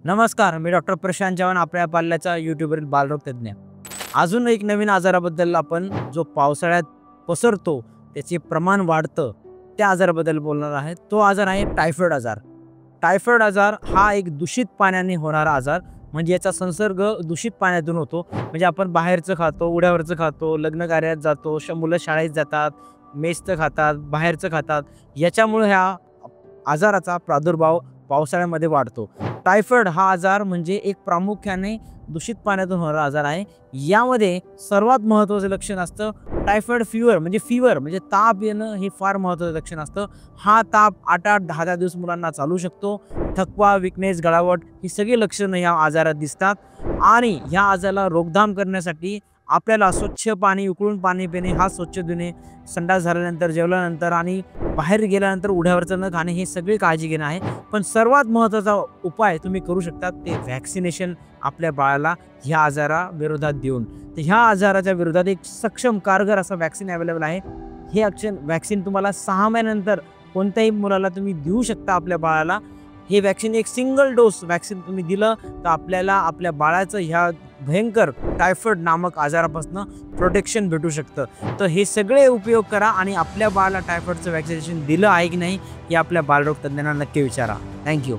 नमस्कार, मी डॉक्टर प्रशांत चव्हाण, आपल्या पाल्याचा यूट्यूबवरील बालरोग तज्ञ। अजून एक नवीन आजाराबद्दल आपण जो पावसाळ्यात पसरतो, त्याचे प्रमाण वाढतं, त्या आजाराबद्दल बोलणार आहे। तो आजार आहे टायफॉइड आजार। टायफॉइड आजार हा एक दूषित पाण्याने होणारा आजार, म्हणजे याचा संसर्ग दूषित पाण्यातून होतो। म्हणजे आपण बाहेरचं खातो, उड्यावरचं खातो, लग्न कार्यात जातो, मुलं शाळेत जातात, मेसचं खातात, बाहेरचं खातात, याच्यामुळे ह्या आजाराचा प्रादुर्भाव पावसाळ्यामध्ये वाढतो। टायफॉइड हा आजार म्हणजे एक प्रामुख्याने दूषित पाण्यातून होणारा आजार आहे। यामध्ये सर्वात महत्त्वाचं लक्षण असतं टायफॉइड फीवर, म्हणजे ताप येणं हे फार महत्त्वाचं लक्षण असतं। हा ताप 8-8, 10-10 दिवस मुलांना चालू शकतो। थकवा, विकनेस, गळावट ही सगळी लक्षणं या आजारात दिसतात। आणि या आजाराला रोकथाम करण्यासाठी आपल्याला स्वच्छ पाणी, उकळून पाणी पिणे, हात स्वच्छ धुणे, संडास झाल्यानंतर, जेवल्यानंतर आणि बाहेर गेल्यानंतर उड्यावरचं न खाणे, हे सगळी काळजी घेणं आहे। पण सर्वात महत्त्वाचा उपाय तुम्ही करू शकता ते व्हॅक्सिनेशन आपल्या बाळाला ह्या आजाराविरोधात देऊन। तर ह्या आजाराच्या विरोधात एक सक्षम कारगर असं व्हॅक्सिन अवेलेबल आहे। हे व्हॅक्सिन तुम्हाला 6 महिन्यानंतर कोणत्याही मुलाला तुम्ही देऊ शकता आपल्या बाळाला। हे व्हॅक्सिन एक सिंगल डोस व्हॅक्सिन तुम्ही दिलं तर आपल्याला आपल्या बाळाचं ह्या भयंकर टायफॉइड नामक आजारापासून प्रोटेक्शन भेटू शकतं। तर हे सगळे उपयोग करा आणि आपल्या बाळाला टायफॉइडचं व्हॅक्सिनेशन दिलं आहे की नाही हे आपल्या बालरोग तज्ञांना नक्की विचारा। थँक्यू।